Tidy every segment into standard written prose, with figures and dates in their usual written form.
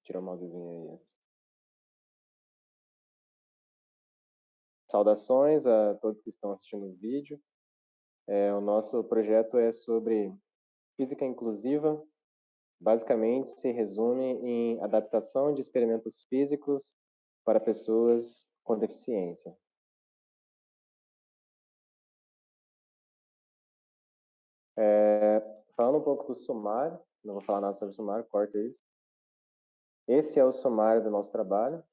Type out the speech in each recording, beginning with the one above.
Tira o mousezinho aí. Saudações a todos que estão assistindo o vídeo. O nosso projeto é sobre física inclusiva. Basicamente, se resume em adaptação de experimentos físicos para pessoas com deficiência. Falando um pouco do sumário, não vou falar nada sobre o sumário, corta isso. Esse é o sumário do nosso trabalho.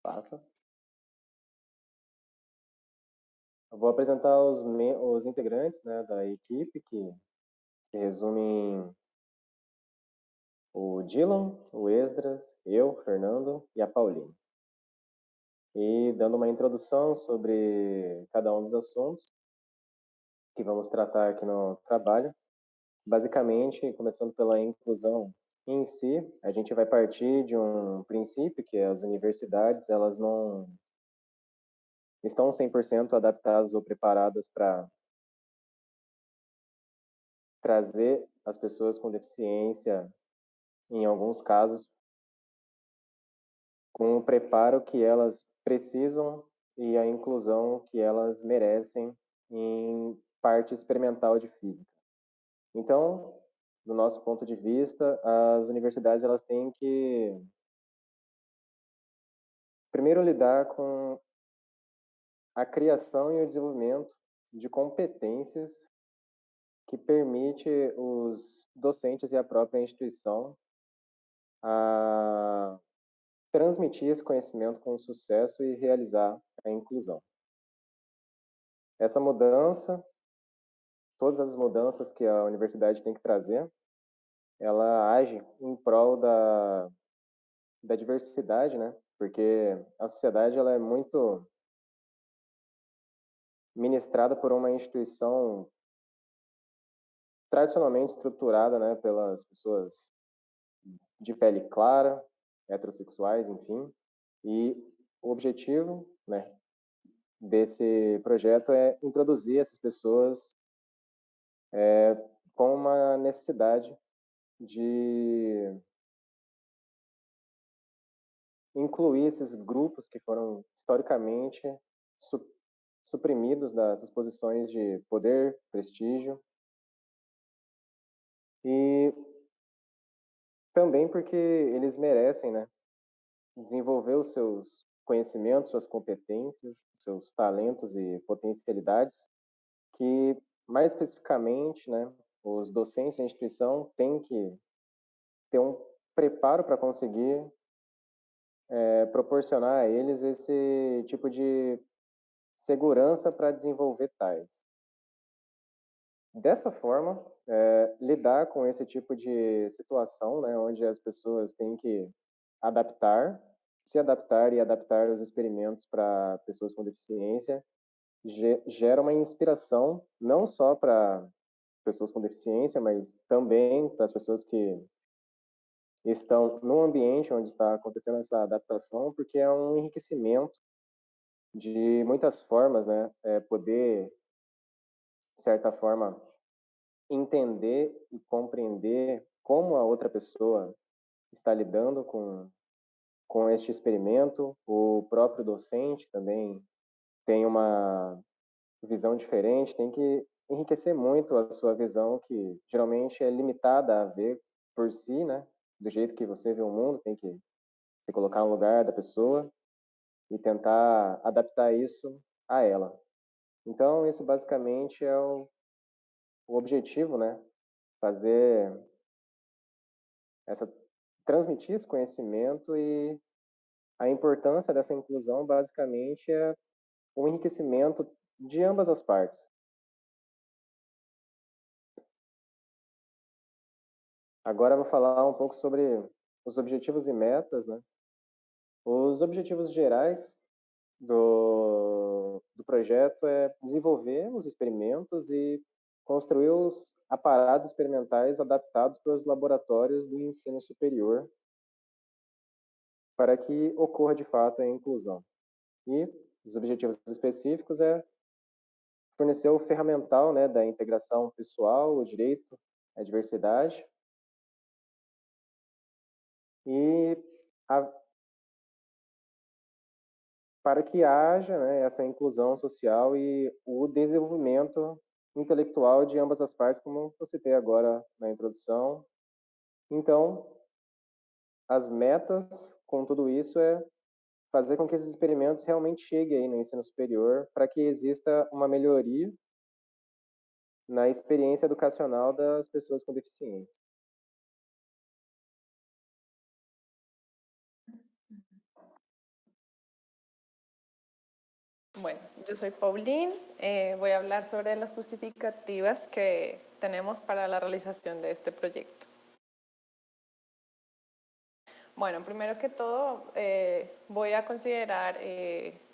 Passa. Eu vou apresentar os integrantes, né, da equipe, que se resume em o Dylan, o Esdras, eu, Fernando e a Pauline. E dando uma introdução sobre cada um dos assuntos que vamos tratar aqui no trabalho. Basicamente, começando pela inclusão em si, a gente vai partir de um princípio que as universidades, elas não estão 100% adaptadas ou preparadas para trazer as pessoas com deficiência, em alguns casos, com o preparo que elas precisam e a inclusão que elas merecem em parte experimental de física. Então, do nosso ponto de vista, as universidades elas têm que primeiro lidar com a criação e o desenvolvimento de competências que permite os docentes e a própria instituição a transmitir esse conhecimento com sucesso e realizar a inclusão. Essa mudança, todas as mudanças que a universidade tem que trazer, ela age em prol da diversidade, né? Porque a sociedade ela é muito ministrada por uma instituição tradicionalmente estruturada, né, pelas pessoas de pele clara, heterossexuais, enfim. E o objetivo, né, desse projeto é introduzir essas pessoas com uma necessidade de incluir esses grupos que foram historicamente suprimidos dessas posições de poder, prestígio, e também porque eles merecem, né, desenvolver os seus conhecimentos, suas competências, seus talentos e potencialidades, que mais especificamente, né, os docentes da instituição têm que ter um preparo para conseguir proporcionar a eles esse tipo de segurança para desenvolver tais. Dessa forma, lidar com esse tipo de situação, né, onde as pessoas têm que adaptar, se adaptar e adaptar os experimentos para pessoas com deficiência, gera uma inspiração não só para pessoas com deficiência, mas também para as pessoas que estão no ambiente onde está acontecendo essa adaptação, porque é um enriquecimento de muitas formas, né? Poder, de certa forma, entender e compreender como a outra pessoa está lidando com este experimento. O próprio docente também tem uma visão diferente, tem que enriquecer muito a sua visão, que geralmente é limitada a ver por si, né? Do jeito que você vê o mundo, tem que se colocar no lugar da pessoa e tentar adaptar isso a ela. Então, isso basicamente é o objetivo, né? Fazer essa transmitir esse conhecimento, e a importância dessa inclusão basicamente é o enriquecimento de ambas as partes. Agora eu vou falar um pouco sobre os objetivos e metas, né? Os objetivos gerais do projeto é desenvolver os experimentos e construir os aparatos experimentais adaptados para os laboratórios do ensino superior, para que ocorra de fato a inclusão. E os objetivos específicos é fornecer o ferramental, né, da integração pessoal, o direito à diversidade, e a, para que haja, né, essa inclusão social e o desenvolvimento intelectual de ambas as partes, como eu citei agora na introdução. Então, as metas com tudo isso é fazer com que esses experimentos realmente cheguem aí no ensino superior para que exista uma melhoria na experiência educacional das pessoas com deficiência. Bueno, yo soy Pauline, voy a hablar sobre las justificativas que tenemos para la realización de este proyecto. Bueno, primero que todo voy a considerar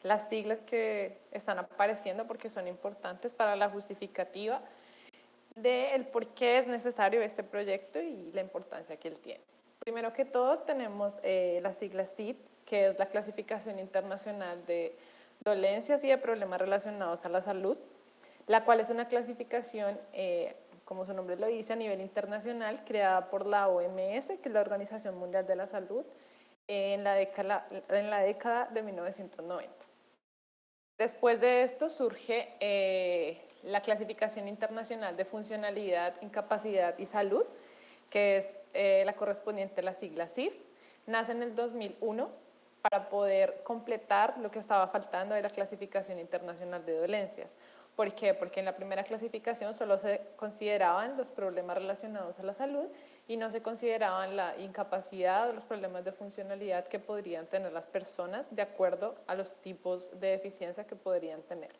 las siglas que están apareciendo porque son importantes para la justificativa del por qué es necesario este proyecto y la importancia que él tiene. Primero que todo tenemos la sigla CIP, que es la Clasificación Internacional de Dolencias y de Problemas Relacionados a la Salud, la cual es una clasificación, como su nombre lo dice, a nivel internacional, creada por la OMS, que es la Organización Mundial de la Salud, en la década de 1990. Después de esto surge la Clasificación Internacional de Funcionalidad, Incapacidad y Salud, que es la correspondiente a la sigla CIF. Nace en el 2001 para poder completar lo que estaba faltando de la Clasificación Internacional de Dolencias. ¿Por qué? Porque en la primera clasificación solo se consideraban los problemas relacionados a la salud y no se consideraban la incapacidad o los problemas de funcionalidad que podrían tener las personas de acuerdo a los tipos de deficiencia que podrían tener.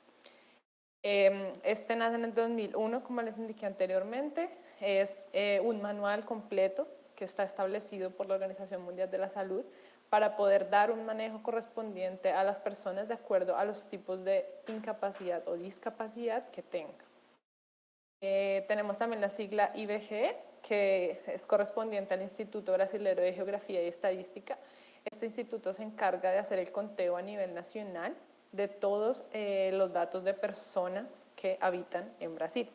Este nace en el 2001, como les indiqué anteriormente, es un manual completo que está establecido por la Organización Mundial de la Salud para poder dar un manejo correspondiente a las personas de acuerdo a los tipos de incapacidad o discapacidad que tengan. Tenemos también la sigla IBGE, que es correspondiente al Instituto Brasilero de Geografía y Estadística. Este instituto se encarga de hacer el conteo a nivel nacional de todos los datos de personas que habitan en Brasil.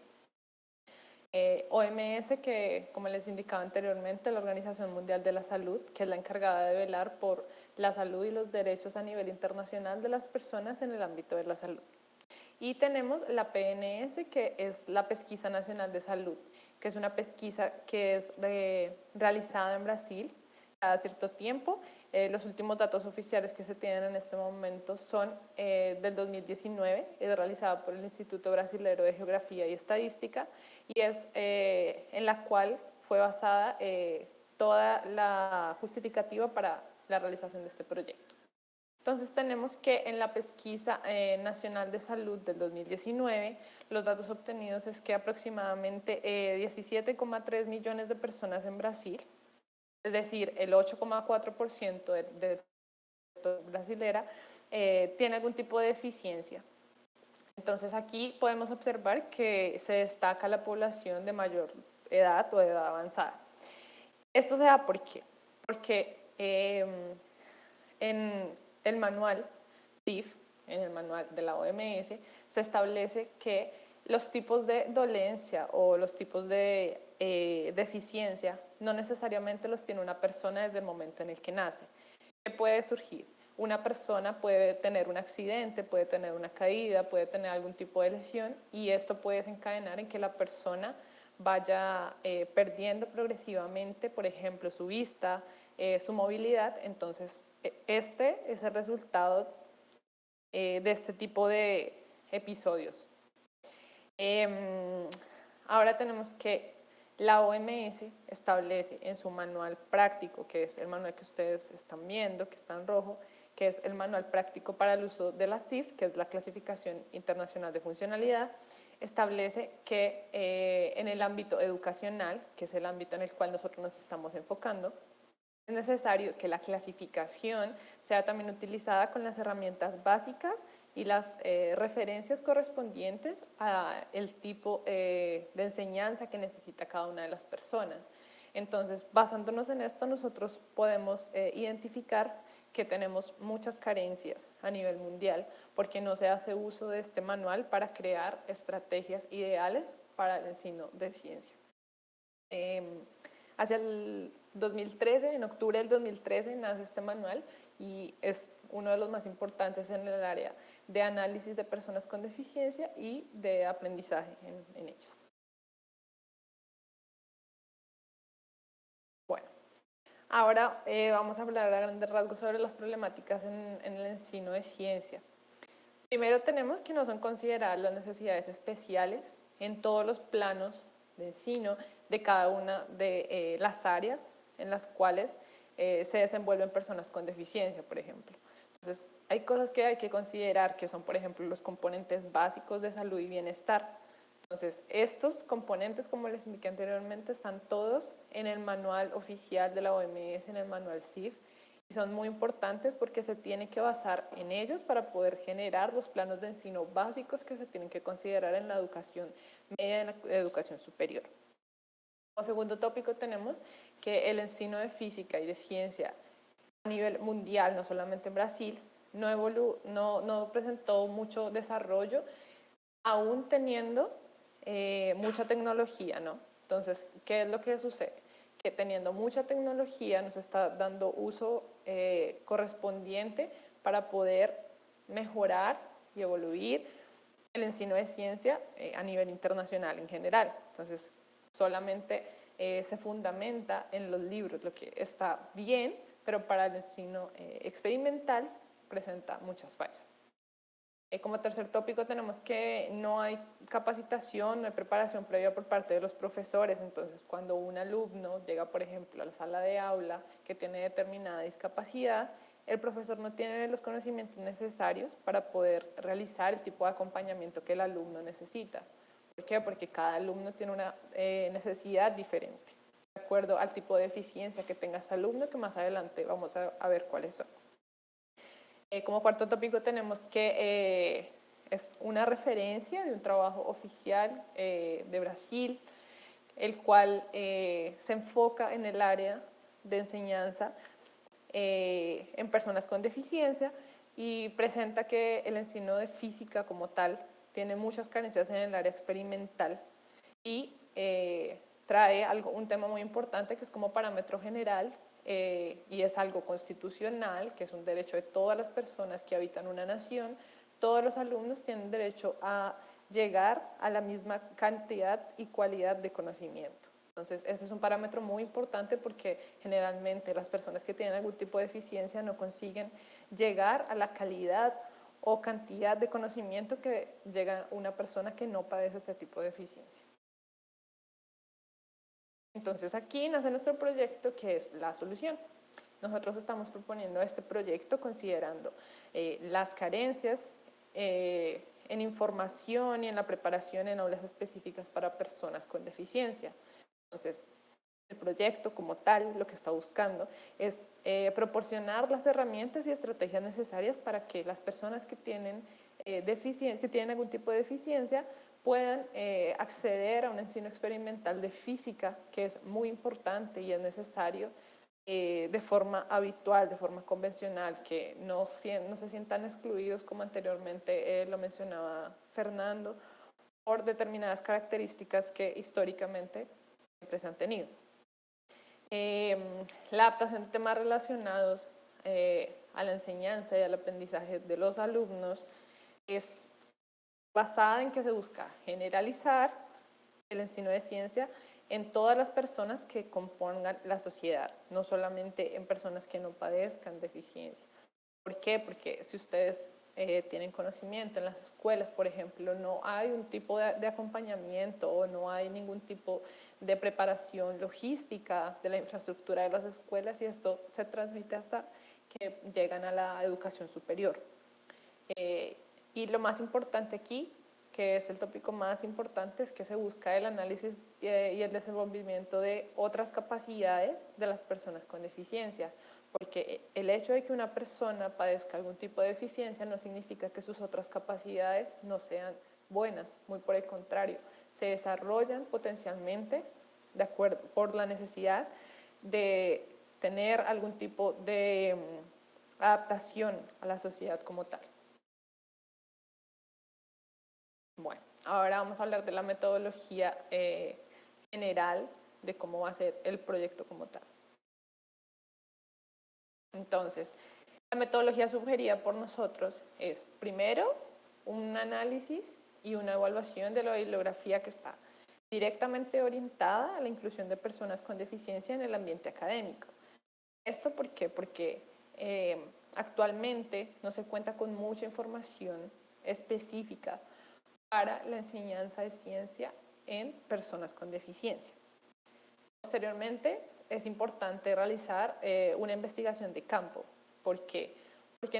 OMS, que como les indicaba anteriormente, la Organización Mundial de la Salud, que es la encargada de velar por la salud y los derechos a nivel internacional de las personas en el ámbito de la salud. Y tenemos la PNS, que es la Pesquisa Nacional de Salud, que es una pesquisa que es realizada en Brasil cada cierto tiempo. Los últimos datos oficiales que se tienen en este momento son del 2019, es realizada por el Instituto Brasilero de Geografía y Estadística y es en la cual fue basada toda la justificativa para la realización de este proyecto. Entonces tenemos que en la pesquisa nacional de salud del 2019, los datos obtenidos es que aproximadamente 17,3 millones de personas en Brasil, es decir, el 8,4% de brasilera, tiene algún tipo de deficiencia. Entonces aquí podemos observar que se destaca la población de mayor edad o de edad avanzada. Esto se da ¿por qué? Porque en el manual CIF, en el manual de la OMS, se establece que los tipos de dolencia o los tipos de deficiencia no necesariamente los tiene una persona desde el momento en el que nace. ¿Qué puede surgir? Una persona puede tener un accidente, puede tener una caída, puede tener algún tipo de lesión y esto puede desencadenar en que la persona vaya perdiendo progresivamente, por ejemplo, su vista, su movilidad. Entonces, este es el resultado de este tipo de episodios. Ahora tenemos que la OMS establece en su manual práctico, que es el manual que ustedes están viendo, que está en rojo, que es el manual práctico para el uso de la CIF, que es la Clasificación Internacional de Funcionalidad, establece que en el ámbito educacional, que es el ámbito en el cual nosotros nos estamos enfocando, es necesario que la clasificación sea también utilizada con las herramientas básicas y las referencias correspondientes al tipo de enseñanza que necesita cada una de las personas. Entonces, basándonos en esto, nosotros podemos identificar que tenemos muchas carencias a nivel mundial porque no se hace uso de este manual para crear estrategias ideales para el ensino de ciencia. Hacia 2013, en octubre del 2013 nace este manual y es uno de los más importantes en el área de análisis de personas con deficiencia y de aprendizaje en ellas. Bueno, ahora vamos a hablar a grandes rasgos sobre las problemáticas en el ensino de ciencia. Primero tenemos que no son consideradas las necesidades especiales en todos los planos de ensino de cada una de las áreas en las cuales se desenvuelven personas con deficiencia, por ejemplo. Entonces, hay cosas que hay que considerar que son, por ejemplo, los componentes básicos de salud y bienestar. Entonces, estos componentes, como les indiqué anteriormente, están todos en el manual oficial de la OMS, en el manual CIF, y son muy importantes porque se tiene que basar en ellos para poder generar los planos de ensino básicos que se tienen que considerar en la educación media y en la educación superior. Como segundo tópico tenemos que el ensino de física y de ciencia a nivel mundial, no solamente en Brasil, no presentó mucho desarrollo, aún teniendo mucha tecnología, ¿no? Entonces, ¿qué es lo que sucede? Que teniendo mucha tecnología nos está dando uso correspondiente para poder mejorar y evoluir el ensino de ciencia a nivel internacional en general. Entonces, solamente se fundamenta en los libros, lo que está bien, pero para el ensino experimental presenta muchas fallas. Como tercer tópico tenemos que no hay capacitación, no hay preparación previa por parte de los profesores. Entonces, cuando un alumno llega, por ejemplo, a la sala de aula que tiene determinada discapacidad, el profesor no tiene los conocimientos necesarios para poder realizar el tipo de acompañamiento que el alumno necesita. ¿Por qué? Porque cada alumno tiene una necesidad diferente, de acuerdo al tipo de deficiencia que tenga este alumno, que más adelante vamos a ver cuáles son. Como cuarto tópico tenemos que es una referencia de un trabajo oficial de Brasil, el cual se enfoca en el área de enseñanza en personas con deficiencia y presenta que el ensino de física como tal tiene muchas carencias en el área experimental y trae un tema muy importante que es como parámetro general y es algo constitucional, que es un derecho de todas las personas que habitan una nación. Todos los alumnos tienen derecho a llegar a la misma cantidad y cualidad de conocimiento. Entonces, ese es un parámetro muy importante porque generalmente las personas que tienen algún tipo de deficiencia no consiguen llegar a la calidad o cantidad de conocimiento que llega una persona que no padece este tipo de deficiencia. Entonces aquí nace nuestro proyecto, que es la solución. Nosotros estamos proponiendo este proyecto considerando las carencias en información y en la preparación en aulas específicas para personas con deficiencia. Entonces, el proyecto como tal lo que está buscando es proporcionar las herramientas y estrategias necesarias para que las personas que tienen algún tipo de deficiencia puedan acceder a un ensino experimental de física, que es muy importante y es necesario de forma habitual, de forma convencional, que no se sientan excluidos como anteriormente lo mencionaba Fernando, por determinadas características que históricamente siempre se han tenido. La adaptación de temas relacionados a la enseñanza y al aprendizaje de los alumnos es basada en que se busca generalizar el ensino de ciencia en todas las personas que compongan la sociedad, no solamente en personas que no padezcan deficiencia. ¿Por qué? Porque si ustedes tienen conocimiento en las escuelas, por ejemplo, no hay un tipo de acompañamiento o no hay ningún tipo de preparación logística de la infraestructura de las escuelas y esto se transmite hasta que llegan a la educación superior. Y lo más importante aquí, que es el tópico más importante, es que se busca el análisis y el desenvolvimiento de otras capacidades de las personas con deficiencia, porque el hecho de que una persona padezca algún tipo de deficiencia no significa que sus otras capacidades no sean buenas, muy por el contrario, se desarrollan potencialmente de acuerdo, por la necesidad de tener algún tipo de adaptación a la sociedad como tal. Bueno, ahora vamos a hablar de la metodología general de cómo va a ser el proyecto como tal. Entonces, la metodología sugerida por nosotros es, primero, un análisis y una evaluación de la bibliografía que está directamente orientada a la inclusión de personas con deficiencia en el ambiente académico. ¿Esto por qué? Porque actualmente no se cuenta con mucha información específica para la enseñanza de ciencia en personas con deficiencia. Posteriormente, es importante realizar una investigación de campo. ¿Por qué? Porque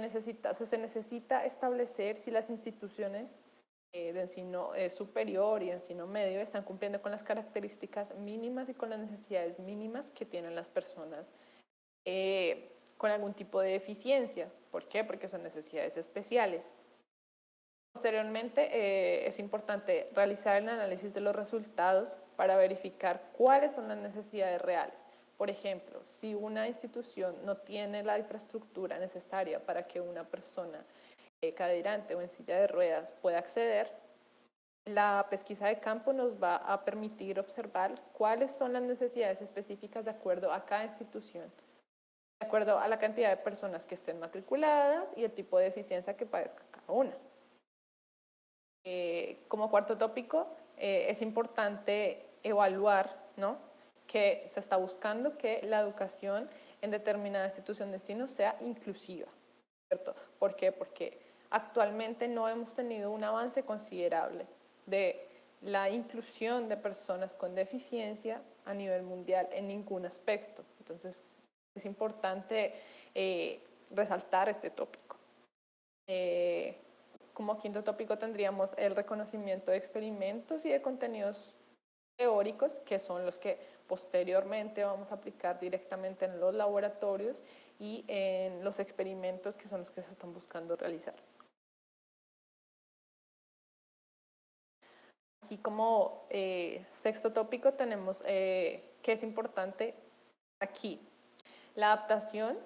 se necesita establecer si las instituciones de ensino superior y de ensino medio están cumpliendo con las características mínimas y con las necesidades mínimas que tienen las personas con algún tipo de deficiencia. ¿Por qué? Porque son necesidades especiales. Posteriormente, es importante realizar el análisis de los resultados para verificar cuáles son las necesidades reales. Por ejemplo, si una institución no tiene la infraestructura necesaria para que una persona cadeirante o en silla de ruedas pueda acceder, la pesquisa de campo nos va a permitir observar cuáles son las necesidades específicas de acuerdo a cada institución, de acuerdo a la cantidad de personas que estén matriculadas y el tipo de deficiencia que padezca cada una. Como cuarto tópico, es importante evaluar, ¿no?, que se está buscando que la educación en determinada institución de ensino sea inclusiva, ¿cierto? ¿Por qué? Porque actualmente no hemos tenido un avance considerable de la inclusión de personas con deficiencia a nivel mundial en ningún aspecto. Entonces, es importante resaltar este tópico. Como quinto tópico tendríamos el reconocimiento de experimentos y de contenidos teóricos, que son los que posteriormente vamos a aplicar directamente en los laboratorios y en los experimentos, que son los que se están buscando realizar. Aquí como sexto tópico tenemos que es importante aquí la adaptación,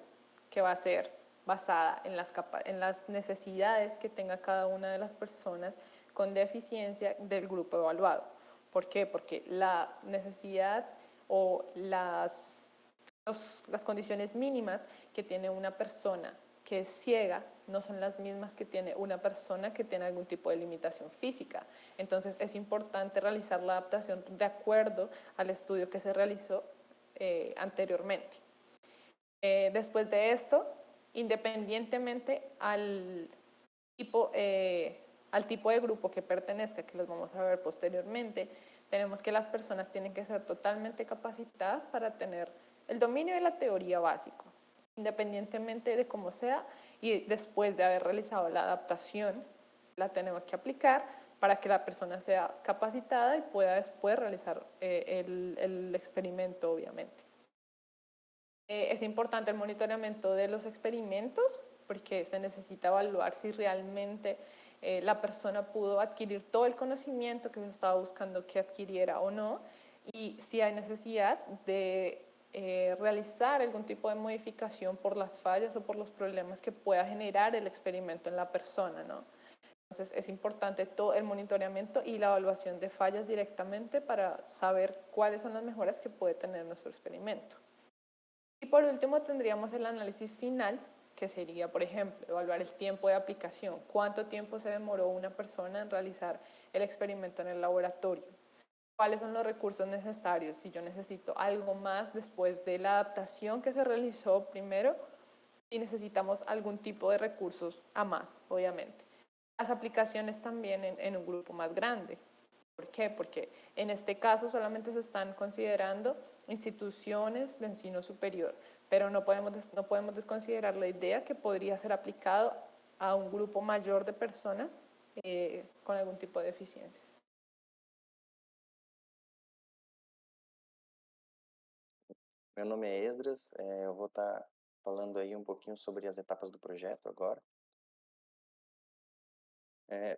que va a ser basada en las necesidades que tenga cada una de las personas con deficiencia del grupo evaluado. ¿Por qué? Porque la necesidad o las condiciones mínimas que tiene una persona que es ciega no son las mismas que tiene una persona que tiene algún tipo de limitación física. Entonces es importante realizar la adaptación de acuerdo al estudio que se realizó anteriormente. Después de esto, independientemente al tipo de grupo que pertenezca, que los vamos a ver posteriormente, tenemos que las personas tienen que ser totalmente capacitadas para tener el dominio de la teoría básico, independientemente de cómo sea, y después de haber realizado la adaptación, la tenemos que aplicar para que la persona sea capacitada y pueda después realizar el experimento, obviamente. Es importante el monitoreamiento de los experimentos porque se necesita evaluar si realmente la persona pudo adquirir todo el conocimiento que se estaba buscando que adquiriera o no, y si hay necesidad de realizar algún tipo de modificación por las fallas o por los problemas que pueda generar el experimento en la persona, ¿no? Entonces es importante todo el monitoreamiento y la evaluación de fallas directamente para saber cuáles son las mejoras que puede tener nuestro experimento. Y por último tendríamos el análisis final, que sería, por ejemplo, evaluar el tiempo de aplicación. ¿Cuánto tiempo se demoró una persona en realizar el experimento en el laboratorio? ¿Cuáles son los recursos necesarios? Si yo necesito algo más después de la adaptación que se realizó primero, y necesitamos algún tipo de recursos a más, obviamente. Las aplicaciones también en un grupo más grande. ¿Por qué? Porque en este caso solamente se están considerando instituciones de ensino superior, pero no podemos desconsiderar la idea que podría ser aplicado a un grupo mayor de personas con algún tipo de deficiencia. Meu nome é Esdras, eu vou estar falando aí um pouquinho sobre as etapas do projeto agora.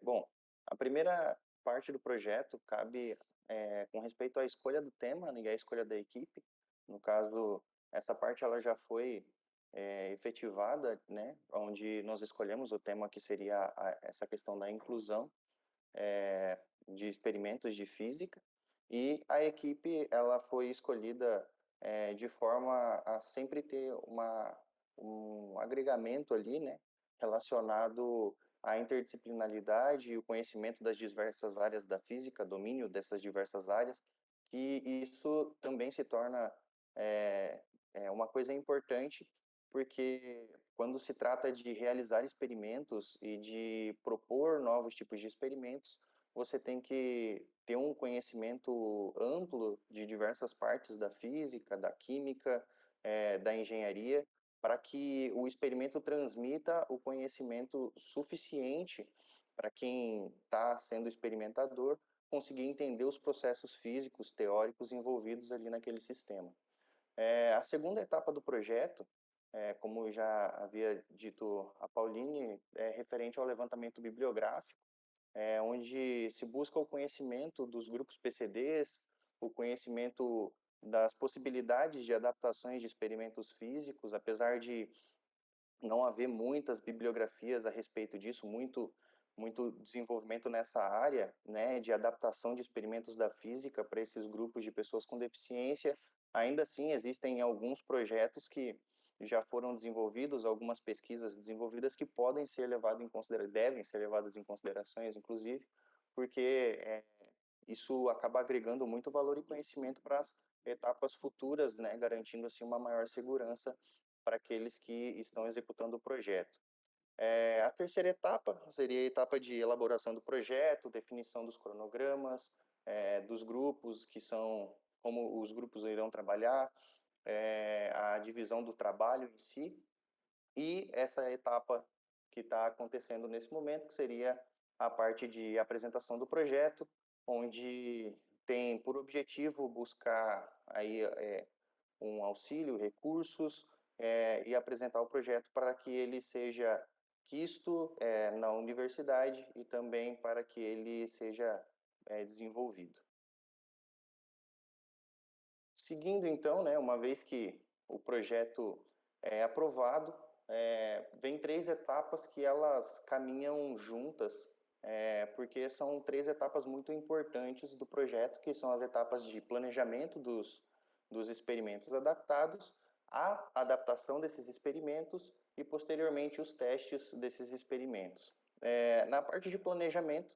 Bom, a primeira parte do projeto cabe com respeito à escolha do tema, né, e à escolha da equipe. No caso, essa parte ela já foi efetivada, né, onde nós escolhemos o tema que seria essa questão da inclusão de experimentos de física, e a equipe ela foi escolhida de forma a sempre ter um agregamento ali, né, relacionado à interdisciplinaridade e o conhecimento das diversas áreas da física, domínio dessas diversas áreas, que isso também se torna uma coisa importante, porque quando se trata de realizar experimentos e de propor novos tipos de experimentos, você tem que ter um conhecimento amplo de diversas partes da física, da química, da engenharia, para que o experimento transmita o conhecimento suficiente para quem está sendo experimentador conseguir entender os processos físicos, teóricos envolvidos ali naquele sistema. A segunda etapa do projeto, como já havia dito a Pauline, é referente ao levantamento bibliográfico, onde se busca o conhecimento dos grupos PCDs, o conhecimento das possibilidades de adaptações de experimentos físicos, apesar de não haver muitas bibliografias a respeito disso, muito desenvolvimento nessa área, né, de adaptação de experimentos da física para esses grupos de pessoas com deficiência. Ainda assim, existem alguns projetos que já foram desenvolvidos, algumas pesquisas desenvolvidas que podem ser levadas em consideração, devem ser levadas em considerações, inclusive, porque isso acaba agregando muito valor e conhecimento para as etapas futuras, né, garantindo assim uma maior segurança para aqueles que estão executando o projeto. A terceira etapa seria a etapa de elaboração do projeto, definição dos cronogramas, dos grupos, que são como os grupos irão trabalhar, a divisão do trabalho em si, e essa etapa que está acontecendo nesse momento, que seria a parte de apresentação do projeto, onde tem por objetivo buscar aí um auxílio, recursos, e apresentar o projeto para que ele seja quisto na universidade e também para que ele seja desenvolvido. Seguindo então, né, uma vez que o projeto é aprovado, vem três etapas que elas caminham juntas, porque são três etapas muito importantes do projeto, que são as etapas de planejamento dos experimentos adaptados, a adaptação desses experimentos e, posteriormente, os testes desses experimentos. Na parte de planejamento,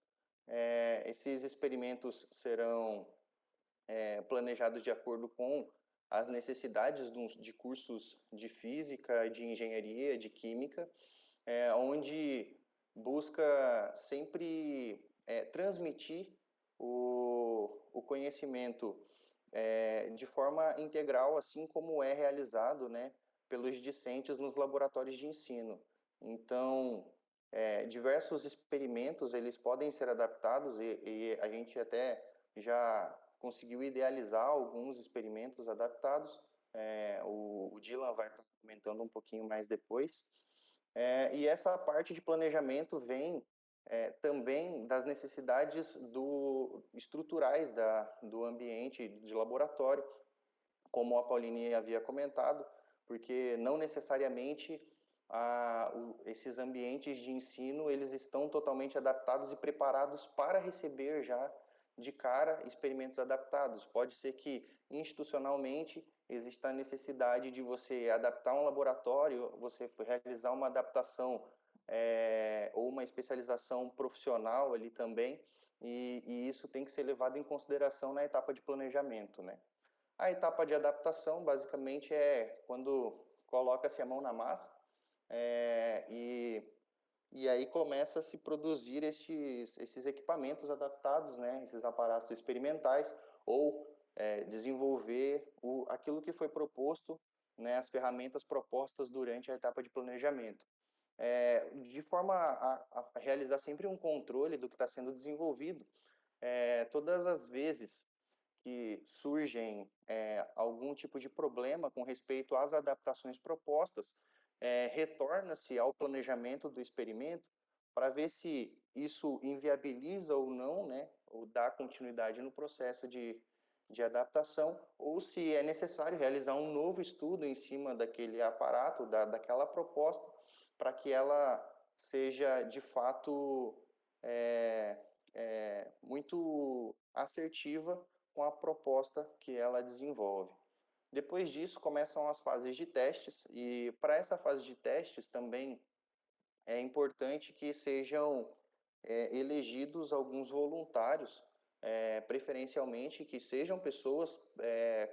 esses experimentos serão planejados de acordo com as necessidades de cursos de física, de engenharia, de química, onde busca sempre transmitir o conhecimento de forma integral, assim como é realizado, né, pelos discentes nos laboratórios de ensino. Então, diversos experimentos eles podem ser adaptados e a gente até já conseguiu idealizar alguns experimentos adaptados. O Dylan vai estar comentando um pouquinho mais depois. E essa parte de planejamento vem também das necessidades estruturais do ambiente de laboratório, como a Pauline havia comentado, porque não necessariamente esses ambientes de ensino eles estão totalmente adaptados e preparados para receber já de cara experimentos adaptados. Pode ser que institucionalmente exista a necessidade de você adaptar um laboratório, você realizar uma adaptação ou uma especialização profissional ali também, e isso tem que ser levado em consideração na etapa de planejamento, né? A etapa de adaptação, basicamente, é quando coloca-se a mão na massa e aí começa a se produzir esses equipamentos adaptados, né? Esses aparatos experimentais, ou desenvolver aquilo que foi proposto, né? As ferramentas propostas durante a etapa de planejamento. De forma a realizar sempre um controle do que está sendo desenvolvido, todas as vezes que surgem algum tipo de problema com respeito às adaptações propostas, retorna-se ao planejamento do experimento para ver se isso inviabiliza ou não, né, ou dá continuidade no processo de adaptação, ou se é necessário realizar um novo estudo em cima daquele aparato, daquela proposta, para que ela seja, de fato, muito assertiva com a proposta que ela desenvolve. Depois disso, começam as fases de testes, e para essa fase de testes também é importante que sejam elegidos alguns voluntários, preferencialmente que sejam pessoas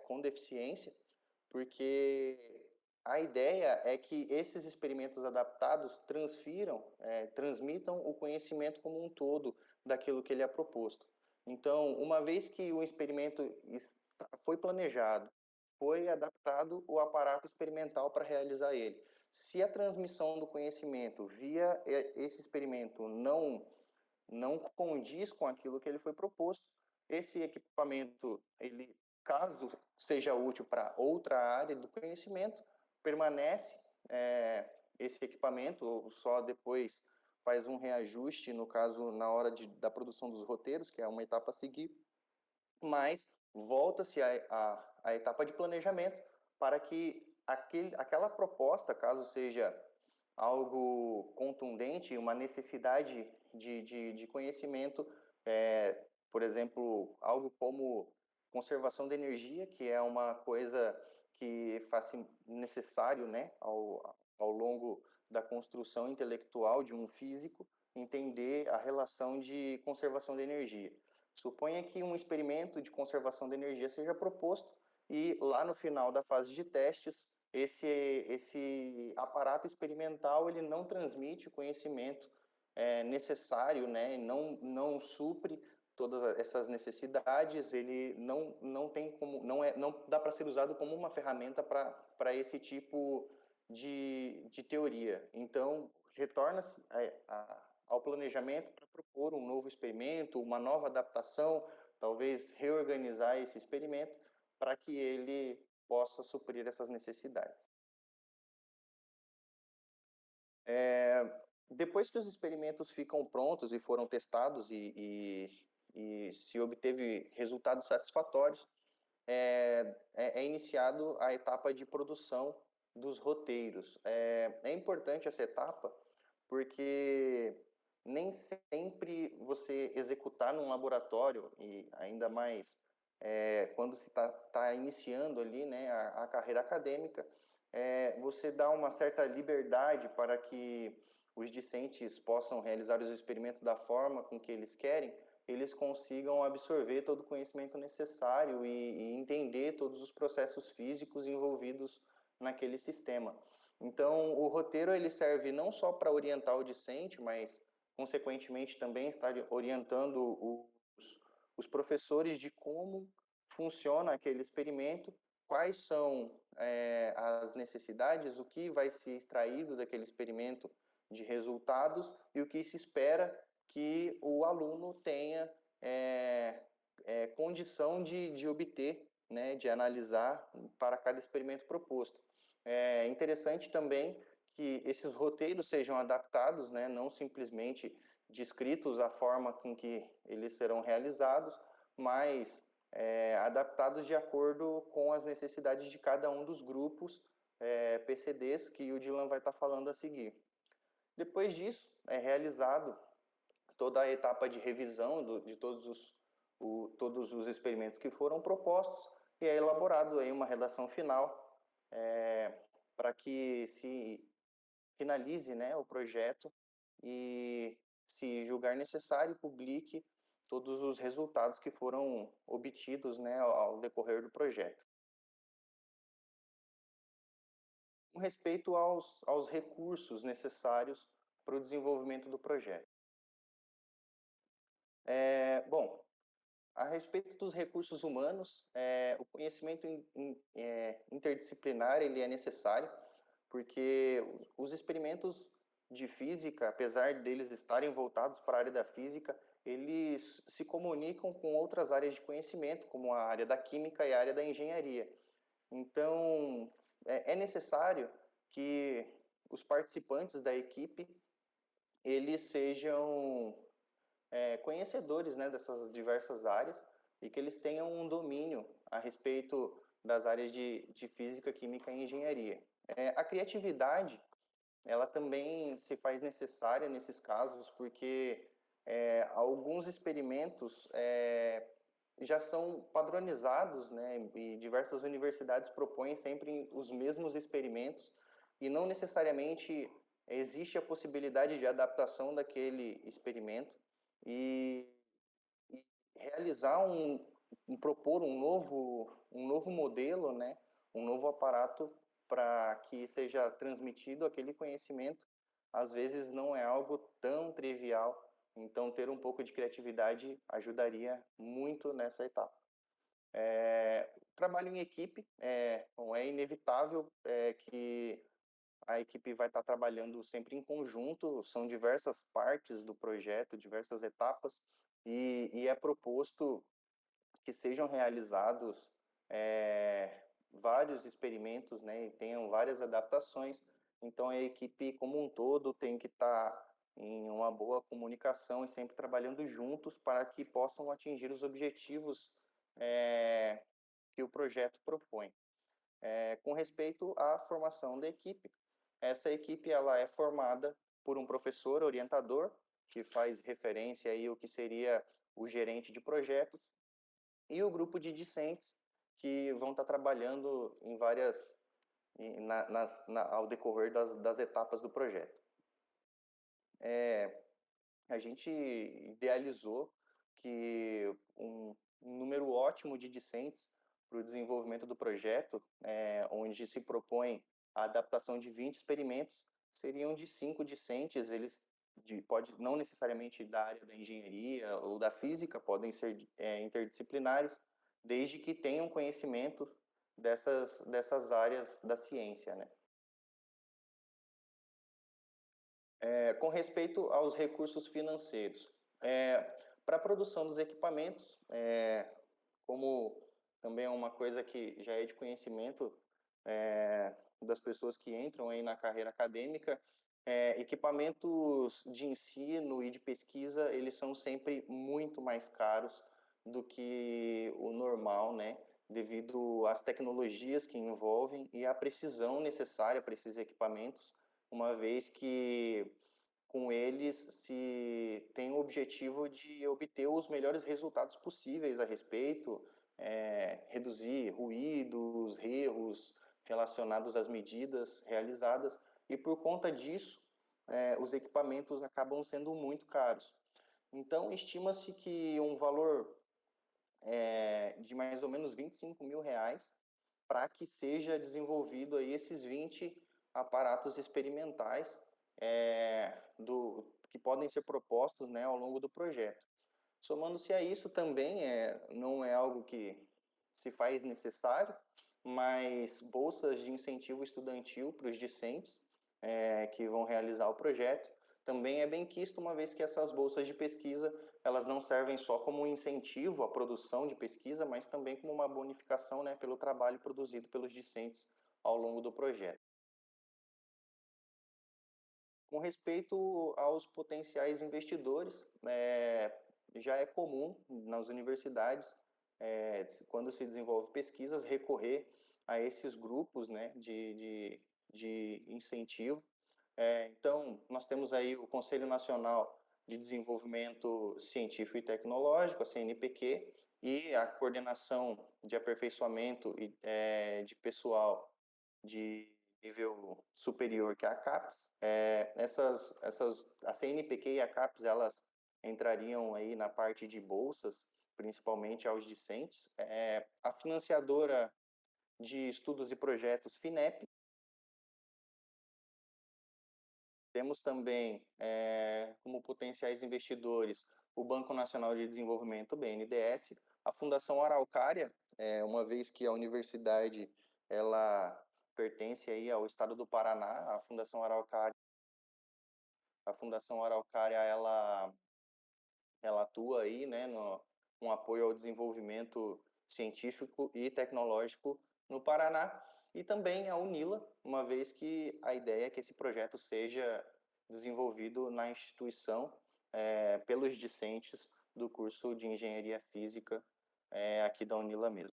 com deficiência, porque a ideia é que esses experimentos adaptados transmitam o conhecimento como um todo daquilo que ele é proposto. Então, uma vez que o experimento foi planejado, foi adaptado o aparato experimental para realizar ele. Se a transmissão do conhecimento via esse experimento não condiz com aquilo que ele foi proposto, esse equipamento, ele, caso seja útil para outra área do conhecimento, permanece esse equipamento, ou só depois faz um reajuste, no caso, na hora da produção dos roteiros, que é uma etapa a seguir, mas volta-se à etapa de planejamento para que aquela proposta, caso seja algo contundente, uma necessidade de conhecimento, por exemplo, algo como conservação de energia, que é uma coisa que faz necessário, né, ao longo da construção intelectual de um físico, entender a relação de conservação de energia. Suponha que um experimento de conservação de energia seja proposto e lá no final da fase de testes, esse aparato experimental ele não transmite o conhecimento necessário, né? Não supre todas essas necessidades, ele não tem como, não dá para ser usado como uma ferramenta para esse tipo de teoria. Então, retorna-se ao planejamento para propor um novo experimento, uma nova adaptação, talvez reorganizar esse experimento para que ele possa suprir essas necessidades. Depois que os experimentos ficam prontos e foram testados e se obteve resultados satisfatórios, é iniciado a etapa de produção dos roteiros. É importante essa etapa porque nem sempre você executar num laboratório, e ainda mais quando se tá iniciando ali, né, a carreira acadêmica, você dá uma certa liberdade para que os discentes possam realizar os experimentos da forma com que eles querem, eles consigam absorver todo o conhecimento necessário e entender todos os processos físicos envolvidos naquele sistema. Então, o roteiro ele serve não só para orientar o discente, mas, consequentemente, também está orientando os professores de como funciona aquele experimento, quais são as necessidades, o que vai ser extraído daquele experimento de resultados e o que se espera que o aluno tenha condição de obter, né, de analisar para cada experimento proposto. É interessante também que esses roteiros sejam adaptados, né, não simplesmente descritos a forma com que eles serão realizados, mas adaptados de acordo com as necessidades de cada um dos grupos PCDs que o Dylan vai estar falando a seguir. Depois disso, é realizado toda a etapa de revisão de todos os experimentos que foram propostos e é elaborado aí uma redação final para que se finalize, né, o projeto e, se julgar necessário, publique todos os resultados que foram obtidos, né, ao decorrer do projeto. Com respeito aos recursos necessários para o desenvolvimento do projeto. Bom, a respeito dos recursos humanos, o conhecimento interdisciplinar ele é necessário, porque os experimentos de física, apesar deles estarem voltados para a área da física, eles se comunicam com outras áreas de conhecimento, como a área da química e a área da engenharia. Então, é necessário que os participantes da equipe eles sejam conhecedores, né, dessas diversas áreas e que eles tenham um domínio a respeito das áreas de física, química e engenharia. A criatividade, ela também se faz necessária nesses casos, porque alguns experimentos já são padronizados, né? E diversas universidades propõem sempre os mesmos experimentos e não necessariamente existe a possibilidade de adaptação daquele experimento e, e realizar propor um novo modelo, né? Um novo aparato para que seja transmitido aquele conhecimento, às vezes não é algo tão trivial. Então, ter um pouco de criatividade ajudaria muito nessa etapa. Trabalho em equipe, bom, é inevitável que a equipe vai estar trabalhando sempre em conjunto, são diversas partes do projeto, diversas etapas, e é proposto que sejam realizados vários experimentos, né, e tenham várias adaptações. Então a equipe como um todo tem que estar em uma boa comunicação e sempre trabalhando juntos para que possam atingir os objetivos que o projeto propõe. Com respeito à formação da equipe, essa equipe ela é formada por um professor orientador que faz referência aí o que seria o gerente de projetos e o grupo de discentes que vão estar trabalhando em várias ao decorrer das etapas do projeto. A gente idealizou que um número ótimo de discentes para o desenvolvimento do projeto, onde se propõe a adaptação de 20 experimentos, seriam de 5 discentes, eles pode não necessariamente da área da engenharia ou da física, podem ser interdisciplinares, desde que tenham conhecimento dessas áreas da ciência, né? Com respeito aos recursos financeiros, para a produção dos equipamentos, como também é uma coisa que já é de conhecimento das pessoas que entram aí na carreira acadêmica, equipamentos de ensino e de pesquisa, eles são sempre muito mais caros do que o normal, né? Devido às tecnologias que envolvem e à precisão necessária para esses equipamentos, uma vez que com eles se tem o objetivo de obter os melhores resultados possíveis a respeito, reduzir ruídos, erros relacionados às medidas realizadas, e por conta disso, os equipamentos acabam sendo muito caros. Então, estima-se que um valor de mais ou menos R$ 25.000 para que seja desenvolvido aí esses 20 aparatos experimentais que podem ser propostos, né, ao longo do projeto. Somando-se a isso também, não é algo que se faz necessário, mas bolsas de incentivo estudantil para os discentes que vão realizar o projeto também é bem quisto, uma vez que essas bolsas de pesquisa elas não servem só como um incentivo à produção de pesquisa, mas também como uma bonificação, né, pelo trabalho produzido pelos discentes ao longo do projeto. Com respeito aos potenciais investidores, já é comum nas universidades, quando se desenvolve pesquisas, recorrer a esses grupos, né, de incentivo. Então, nós temos aí o Conselho Nacional de Desenvolvimento Científico e Tecnológico, a CNPq, e a Coordenação de Aperfeiçoamento de Pessoal de nível superior, que é a CAPES. A CNPq e a CAPES, elas entrariam aí na parte de bolsas, principalmente aos discentes. A financiadora de estudos e projetos FINEP. Temos também como potenciais investidores o Banco Nacional de Desenvolvimento, BNDES, a Fundação Araucária, uma vez que a universidade ela pertence aí ao estado do Paraná, a Fundação Araucária ela atua aí, né, no apoio ao desenvolvimento científico e tecnológico no Paraná, e também a UNILA, uma vez que a ideia é que esse projeto seja desenvolvido na instituição pelos discentes do curso de Engenharia Física aqui da UNILA mesmo.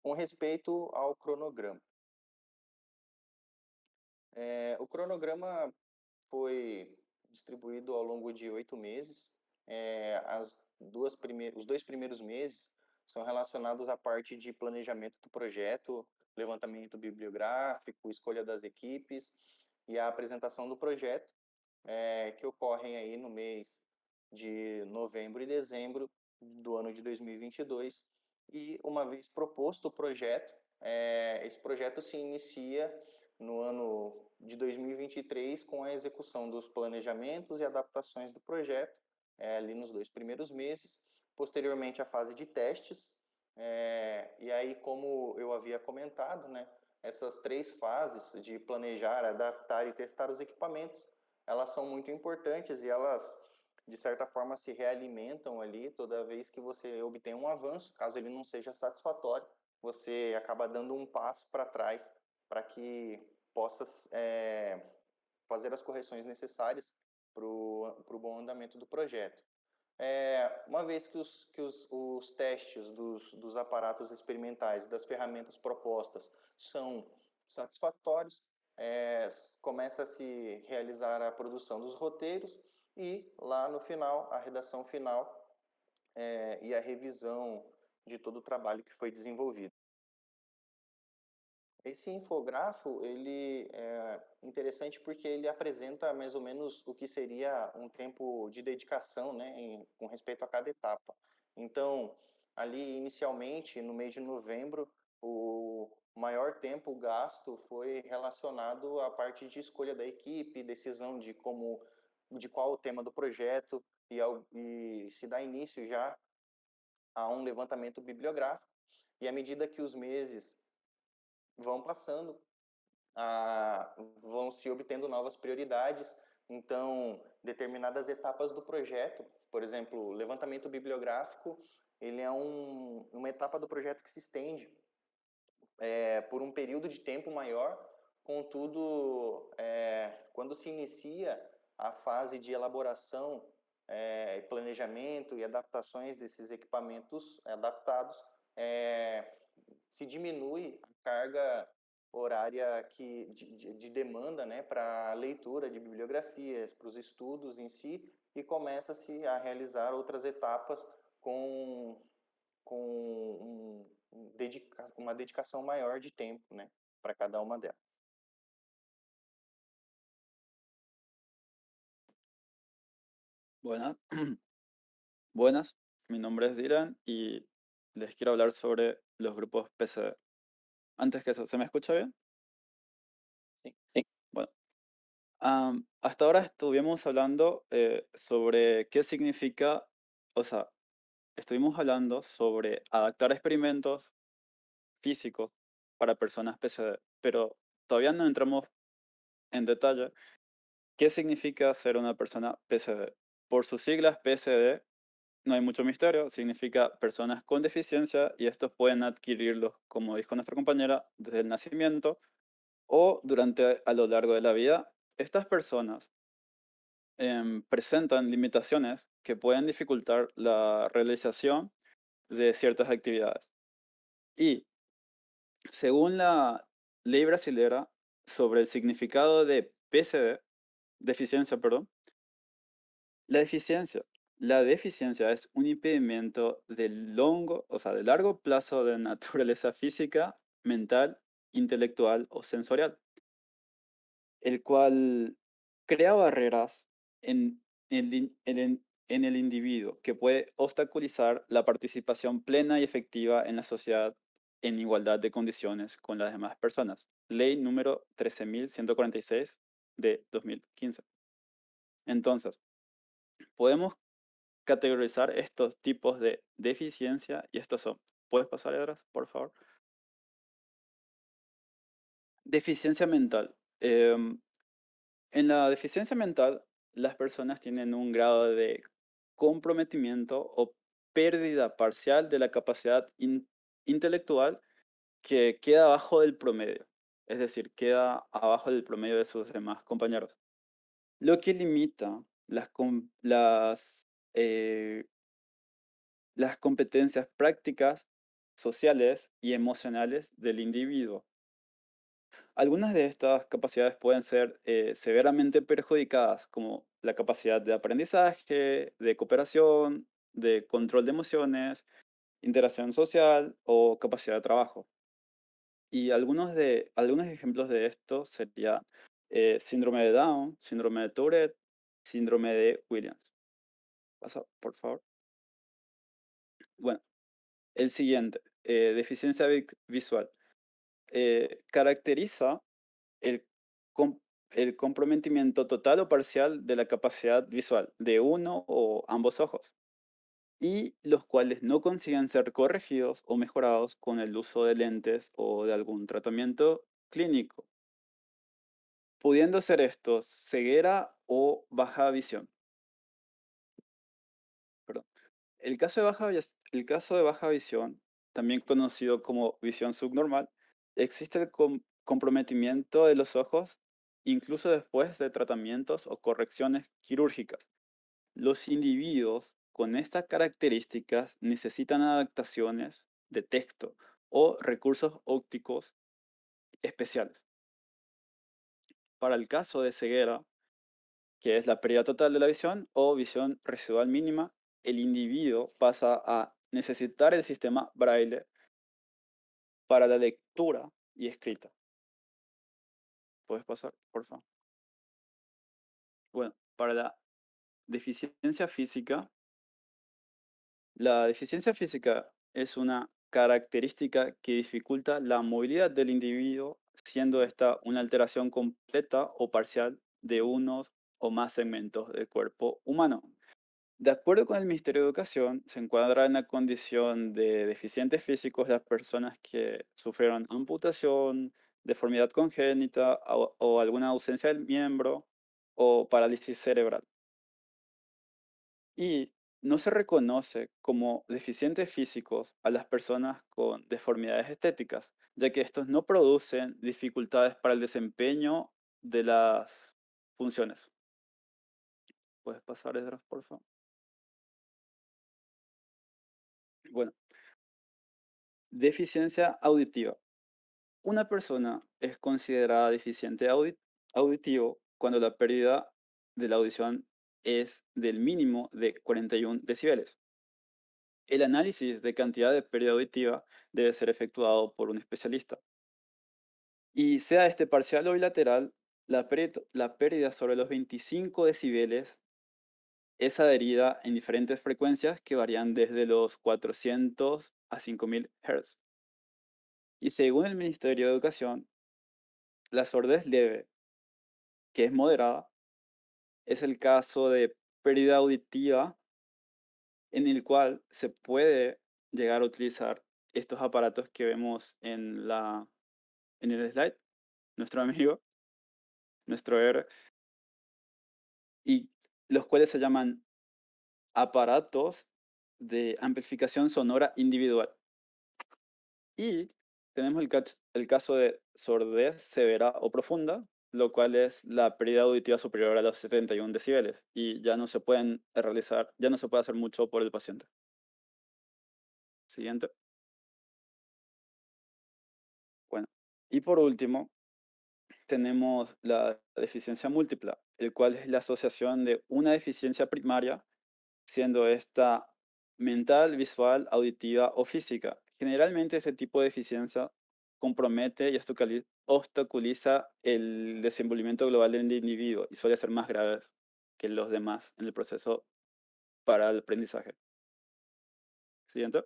Com respeito ao cronograma. O cronograma foi distribuído ao longo de 8 meses. os 2 primeiros meses são relacionados à parte de planejamento do projeto, levantamento bibliográfico, escolha das equipes e a apresentação do projeto, que ocorrem aí no mês de novembro e dezembro do ano de 2022. E uma vez proposto o projeto, esse projeto se inicia no ano de 2023 com a execução dos planejamentos e adaptações do projeto, ali nos 2 primeiros meses. Posteriormente, a fase de testes. E aí, como eu havia comentado, né, essas 3 fases de planejar, adaptar e testar os equipamentos, elas são muito importantes e elas, de certa forma, se realimentam ali toda vez que você obtém um avanço. Caso ele não seja satisfatório, você acaba dando um passo para trás para que possa fazer as correções necessárias para o bom andamento do projeto. Uma vez que os testes dos aparatos experimentais, das ferramentas propostas, são satisfatórios, começa a se realizar a produção dos roteiros e, lá no final, a redação final e a revisão de todo o trabalho que foi desenvolvido. Esse infográfico, ele é interessante porque ele apresenta mais ou menos o que seria um tempo de dedicação, né, com respeito a cada etapa. Então, ali inicialmente, no mês de novembro, o maior tempo gasto foi relacionado à parte de escolha da equipe, decisão de qual o tema do projeto e se dá início já a um levantamento bibliográfico. E à medida que os meses vão passando, vão se obtendo novas prioridades. Então, determinadas etapas do projeto, por exemplo, o levantamento bibliográfico, ele é uma etapa do projeto que se estende por um período de tempo maior. Contudo, quando se inicia a fase de elaboração, planejamento e adaptações desses equipamentos adaptados, se diminui a carga horária de demanda, né, para a leitura de bibliografias, para os estudos em si, e começa-se a realizar outras etapas com, uma dedicação maior de tempo, né, para cada uma delas. Buenas, buenas, mi nombre es Dylan y les quiero hablar sobre los grupos PCD. Antes que eso, ¿se me escucha bien? Sí. Bueno, hasta ahora estuvimos hablando sobre qué significa, o sea, estuvimos hablando sobre adaptar experimentos físicos para personas PCD, pero todavía no entramos en detalle qué significa ser una persona PCD. Por sus siglas PCD, no hay mucho misterio, significa personas con deficiencia y estos pueden adquirirlos, como dijo nuestra compañera, desde el nacimiento o durante a lo largo de la vida. Estas personas presentan limitaciones que pueden dificultar la realización de ciertas actividades. Y según la ley brasilera sobre el significado de PCD, deficiencia, perdón, La deficiencia. La deficiencia es un impedimento o sea, de largo plazo de naturaleza física, mental, intelectual o sensorial, el cual crea barreras en en el individuo que puede obstaculizar la participación plena y efectiva en la sociedad en igualdad de condiciones con las demás personas. Ley número 13.146 de 2015. Entonces, podemos categorizar estos tipos de deficiencia y estos son. ¿Puedes pasar, Edras, por favor? Deficiencia mental. En la deficiencia mental, las personas tienen un grado de comprometimiento o pérdida parcial de la capacidad intelectual que queda abajo del promedio, es decir, queda abajo del promedio de sus demás compañeros, lo que limita eh, las competencias prácticas, sociales y emocionales del individuo. Algunas de estas capacidades pueden ser severamente perjudicadas, como la capacidad de aprendizaje, de cooperación, de control de emociones, interacción social o capacidad de trabajo. Y algunos ejemplos de esto serían síndrome de Down, síndrome de Tourette, síndrome de Williams. Pasa, por favor. Bueno, el siguiente, deficiencia visual. Caracteriza el, com- el comprometimiento total o parcial de la capacidad visual de uno o ambos ojos, y los cuales no consiguen ser corregidos o mejorados con el uso de lentes o de algún tratamiento clínico, pudiendo ser estos ceguera o baja visión. Perdón. El caso de baja visión, también conocido como visión subnormal, existe el comprometimiento de los ojos incluso después de tratamientos o correcciones quirúrgicas. Los individuos con estas características necesitan adaptaciones de texto o recursos ópticos especiales. Para el caso de ceguera, que es la pérdida total de la visión o visión residual mínima, el individuo pasa a necesitar el sistema Braille para la lectura y escrita. ¿Puedes pasar, por favor? Bueno, para la deficiencia física es una característica que dificulta la movilidad del individuo, siendo esta una alteración completa o parcial de unos o más segmentos del cuerpo humano. De acuerdo con el Ministerio de Educación, se encuadra en la condición de deficientes físicos las personas que sufrieron amputación, deformidad congénita o alguna ausencia del miembro o parálisis cerebral. Y no se reconoce como deficientes físicos a las personas con deformidades estéticas, ya que estos no producen dificultades para el desempeño de las funciones. ¿Puedes pasar, Esdras, por favor? Bueno, deficiencia auditiva. Una persona es considerada deficiente auditivo cuando la pérdida de la audición es del mínimo de 41 decibeles. El análisis de cantidad de pérdida auditiva debe ser efectuado por un especialista. Y sea este parcial o bilateral, la pérdida sobre los 25 decibeles es adherida en diferentes frecuencias que varían desde los 400 a 5000 Hz. Y según el Ministerio de Educación, la sordez leve, que es moderada, es el caso de pérdida auditiva en el cual se puede llegar a utilizar estos aparatos que vemos en el slide, nuestro amigo, nuestro héroe, y los cuales se llaman aparatos de amplificación sonora individual. Y tenemos el caso de sordez severa o profunda, lo cual es la pérdida auditiva superior a los 71 decibeles y ya no se pueden realizar, ya no se puede hacer mucho por el paciente. Siguiente. Bueno, y por último, tenemos la deficiencia múltipla, el cual es la asociación de una deficiencia primaria, siendo esta mental, visual, auditiva o física. Generalmente este tipo de deficiencia compromete y obstaculiza el desenvolvimiento global del individuo y suele ser más grave que los demás en el proceso para el aprendizaje. Siguiente.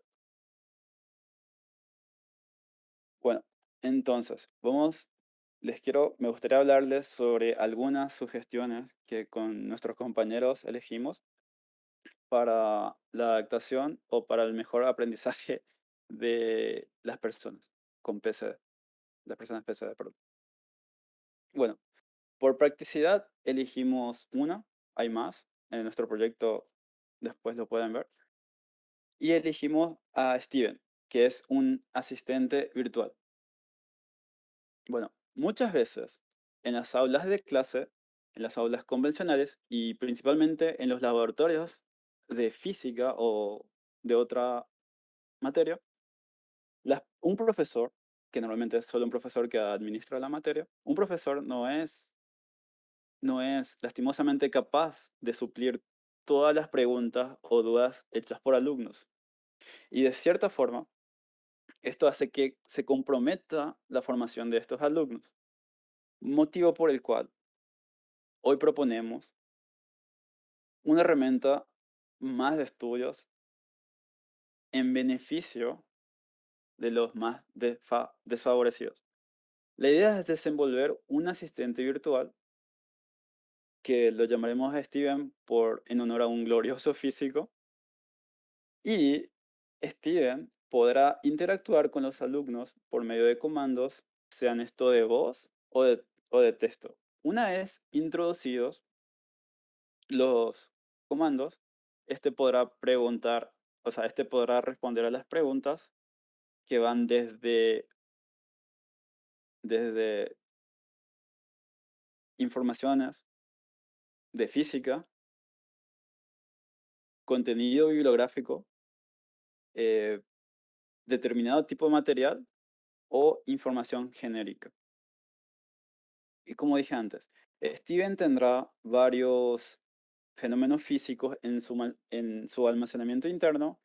Bueno, entonces, me gustaría hablarles sobre algunas sugestiones que con nuestros compañeros elegimos para la adaptación o para el mejor aprendizaje de las personas con PCD, las personas PCD, perdón. Bueno, por practicidad elegimos una, hay más, en nuestro proyecto después lo pueden ver, y elegimos a Steven, que es un asistente virtual. Bueno, muchas veces en las aulas de clase, en las aulas convencionales y principalmente en los laboratorios de física o de otra materia, un profesor, que normalmente es solo un profesor que administra la materia, un profesor no es lastimosamente capaz de suplir todas las preguntas o dudas hechas por alumnos. Y de cierta forma, esto hace que se comprometa la formación de estos alumnos, motivo por el cual hoy proponemos una herramienta más de estudios en beneficio de los más desfavorecidos. La idea es desenvolver un asistente virtual que lo llamaremos a Steven en honor a un glorioso físico, y Steven podrá interactuar con los alumnos por medio de comandos, sean esto de voz o de texto. Una vez introducidos los comandos, este podrá preguntar, o sea, este podrá responder a las preguntas que van desde informaciones de física, contenido bibliográfico, eh, determinado tipo de material o información genérica. Y como dije antes, Steven tendrá varios fenómenos físicos en su almacenamiento interno,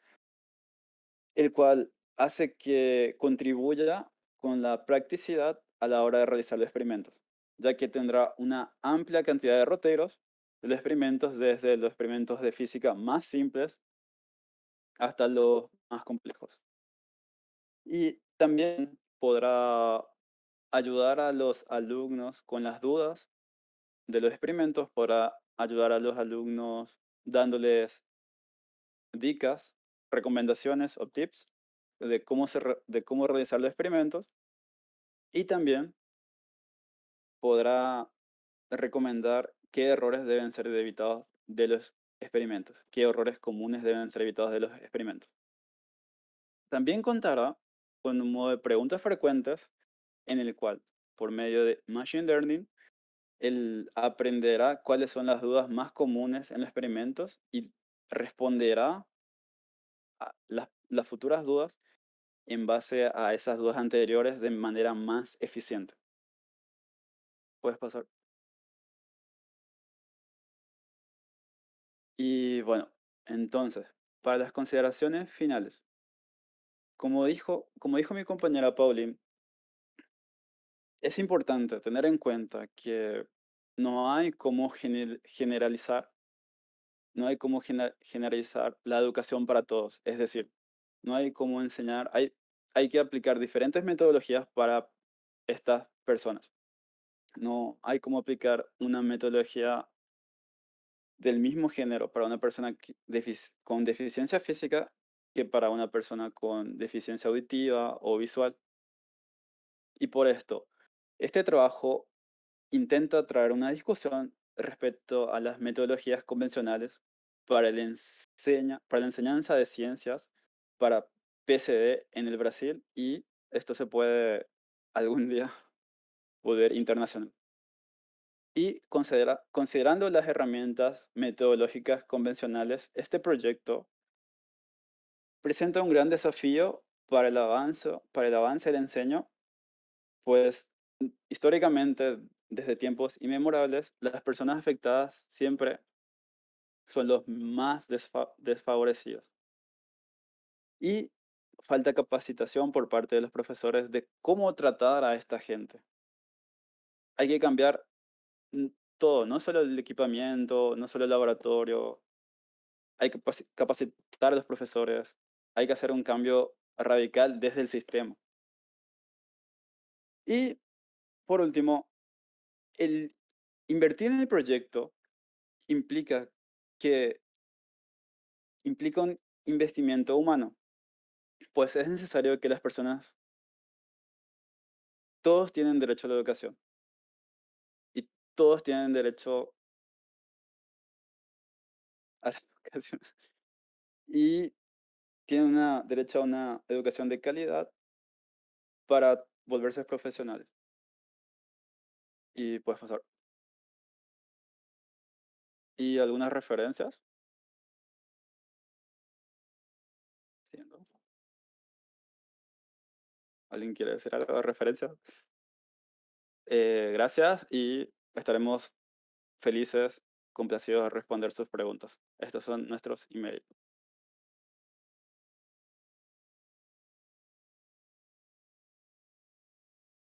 el cual hace que contribuya con la practicidad a la hora de realizar los experimentos, ya que tendrá una amplia cantidad de roteros de los experimentos, desde los experimentos de física más simples hasta los más complejos. Y también podrá ayudar a los alumnos con las dudas de los experimentos, podrá ayudar a los alumnos dándoles dicas, recomendaciones o tips de cómo realizar los experimentos, y también podrá recomendar qué errores deben ser evitados de los experimentos, qué errores comunes deben ser evitados de los experimentos. También contará con un modo de preguntas frecuentes en el cual, por medio de Machine Learning, él aprenderá cuáles son las dudas más comunes en los experimentos y responderá a las futuras dudas en base a esas dudas anteriores de manera más eficiente. Puedes pasar. Y bueno, entonces, para las consideraciones finales, como dijo mi compañera Pauline, es importante tener en cuenta que no hay cómo generalizar, no hay cómo generalizar la educación para todos. Es decir, no hay cómo enseñar, hay que aplicar diferentes metodologías para estas personas. No hay cómo aplicar una metodología del mismo género para una persona con deficiencia física que para una persona con deficiencia auditiva o visual. Y por esto, este trabajo intenta traer una discusión respecto a las metodologías convencionales para la enseñanza de ciencias para PCD en el Brasil, y esto se puede algún día volver internacional. Y considerando las herramientas metodológicas convencionales, este proyecto presenta un gran desafío para el avance del enseño, pues históricamente, desde tiempos inmemorables, las personas afectadas siempre son los más desfavorecidos. Y falta capacitación por parte de los profesores de cómo tratar a esta gente. Hay que cambiar mm, todo, no solo el equipamiento, no solo el laboratorio, hay que capacitar a los profesores, hay que hacer un cambio radical desde el sistema. Y por último, el invertir en el proyecto implica que implica un investimiento humano, pues es necesario que las personas, todos tienen derecho a la educación y todos tienen derecho a la educación y tienen derecho a una educación de calidad para volverse profesionales. Y puedes pasar. ¿Y algunas referencias? Sí, ¿no? ¿Alguien quiere decir algo de referencia? Gracias, y estaremos felices complacidos de responder sus preguntas. Estos son nuestros emails.